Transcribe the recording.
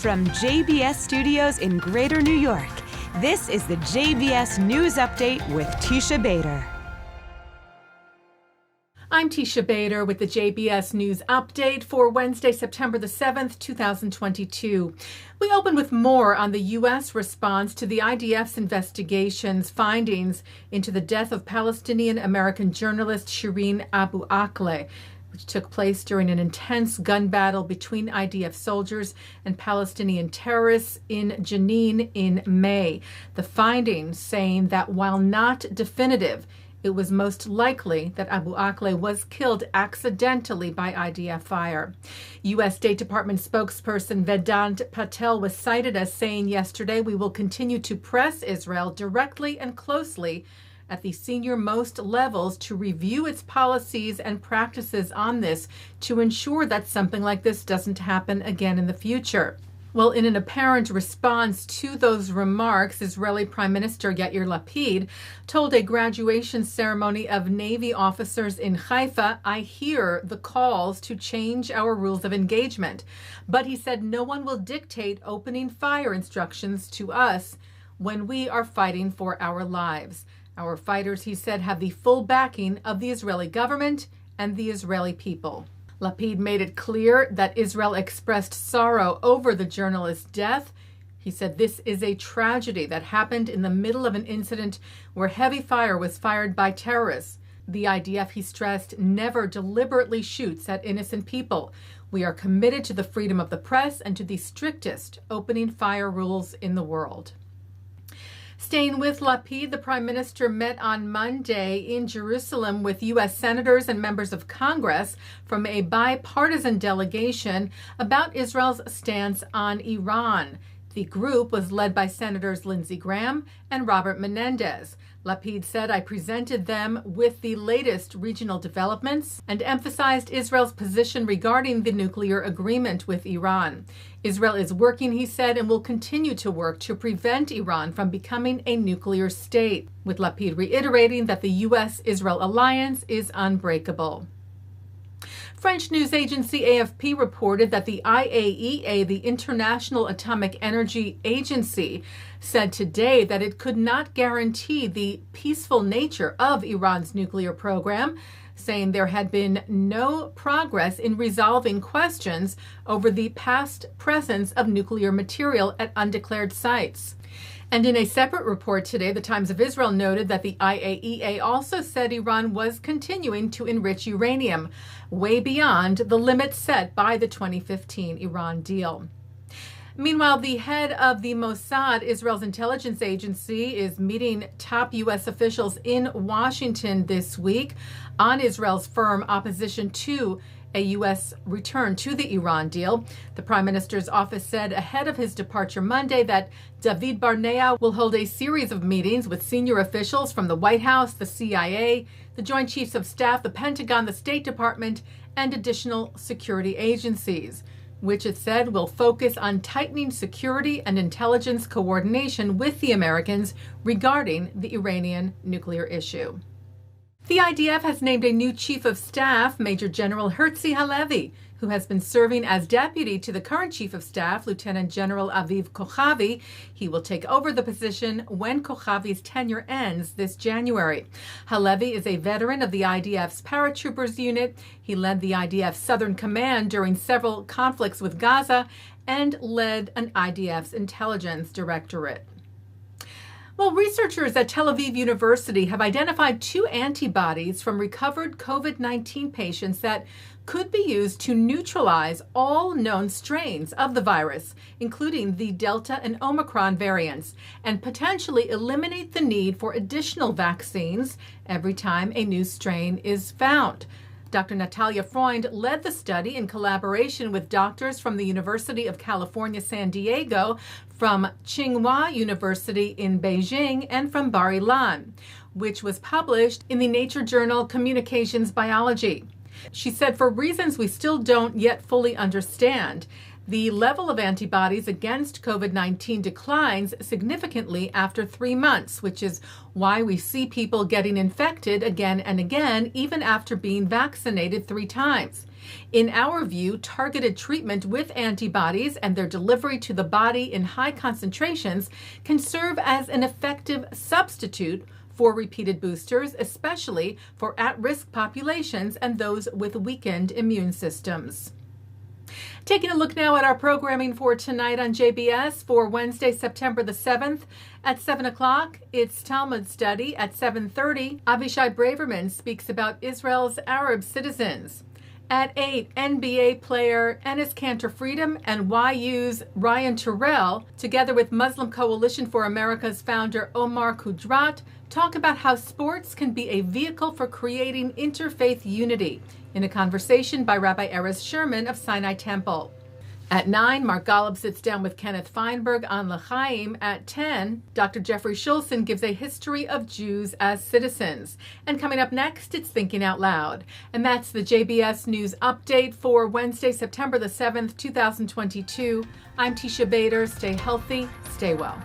From JBS Studios in Greater New York, this is the JBS News Update with Teisha Bader. I'm Teisha Bader with the JBS News Update for Wednesday, September the 7th, 2022. We open with more on the U.S. response to the IDF's investigations findings into the death of Palestinian-American journalist Shireen Abu Akleh, which took place during an intense gun battle between IDF soldiers and Palestinian terrorists in Jenin in May. The findings saying that while not definitive, it was most likely that Abu Akleh was killed accidentally by IDF fire. U.S. State Department spokesperson Vedant Patel was cited as saying yesterday, "We will continue to press Israel directly and closely at the senior-most levels to review its policies and practices on this to ensure that something like this doesn't happen again in the future." Well, in an apparent response to those remarks, Israeli Prime Minister Yair Lapid told a graduation ceremony of Navy officers in Haifa, "I hear the calls to change our rules of engagement." But he said no one will dictate opening fire instructions to us when we are fighting for our lives. Our fighters, he said, have the full backing of the Israeli government and the Israeli people. Lapid made it clear that Israel expressed sorrow over the journalist's death. He said this is a tragedy that happened in the middle of an incident where heavy fire was fired by terrorists. The IDF, he stressed, never deliberately shoots at innocent people. We are committed to the freedom of the press and to the strictest opening fire rules in the world. Staying with Lapid, the Prime Minister met on Monday in Jerusalem with U.S. senators and members of Congress from a bipartisan delegation about Israel's stance on Iran. The group was led by Senators Lindsey Graham and Robert Menendez. Lapid said, "I presented them with the latest regional developments and emphasized Israel's position regarding the nuclear agreement with Iran. Israel is working," he said, "and will continue to work to prevent Iran from becoming a nuclear state," with Lapid reiterating that the U.S.-Israel alliance is unbreakable. French news agency AFP reported that the IAEA, the International Atomic Energy Agency, said today that it could not guarantee the peaceful nature of Iran's nuclear program, saying there had been no progress in resolving questions over the past presence of nuclear material at undeclared sites. And in a separate report today, the Times of Israel noted that the IAEA also said Iran was continuing to enrich uranium, way beyond the limit set by the 2015 Iran deal. Meanwhile, the head of the Mossad, Israel's intelligence agency, is meeting top U.S. officials in Washington this week on Israel's firm opposition to a U.S. return to the Iran deal. The Prime Minister's office said ahead of his departure Monday that David Barnea will hold a series of meetings with senior officials from the White House, the CIA, the Joint Chiefs of Staff, the Pentagon, the State Department, and additional security agencies, which it said will focus on tightening security and intelligence coordination with the Americans regarding the Iranian nuclear issue. The IDF has named a new Chief of Staff, Major General Herzi Halevi, who has been serving as deputy to the current Chief of Staff, Lieutenant General Aviv Kochavi. He will take over the position when Kochavi's tenure ends this January. Halevi is a veteran of the IDF's paratroopers unit. He led the IDF's Southern Command during several conflicts with Gaza and led an IDF's intelligence directorate. Well, researchers at Tel Aviv University have identified 2 antibodies from recovered COVID-19 patients that could be used to neutralize all known strains of the virus, including the Delta and Omicron variants, and potentially eliminate the need for additional vaccines every time a new strain is found. Dr. Natalia Freund led the study in collaboration with doctors from the University of California, San Diego, from Tsinghua University in Beijing, and from Bar Ilan, which was published in the Nature journal Communications Biology. She said, "For reasons we still don't yet fully understand, the level of antibodies against COVID-19 declines significantly after 3 months, which is why we see people getting infected again and again, even after being vaccinated 3 times. In our view, targeted treatment with antibodies and their delivery to the body in high concentrations can serve as an effective substitute for repeated boosters, especially for at-risk populations and those with weakened immune systems. Taking a look now at our programming for tonight on JBS for Wednesday, September the 7th. At 7 o'clock, it's Talmud Study. At 7:30, Avishay Braverman speaks about Israel's Arab citizens. At 8, NBA player Enes Kanter Freedom and YU's Ryan Turrell, together with Muslim Coalition for America's founder Omar Qudrat, talk about how sports can be a vehicle for creating interfaith unity in a conversation by Rabbi Sherman of Sinai Temple. At 9, Mrk Golub sits down with Kenneth Feinberg on L'chaim. At 10, Dr. Jeffrey Schulson gives a history of Jews as citizens. And coming up next, it's Thinking Out Loud. And that's the JBS News Update for Wednesday, September the 7th, 2022. I'm Teisha Bader. Stay healthy, stay well.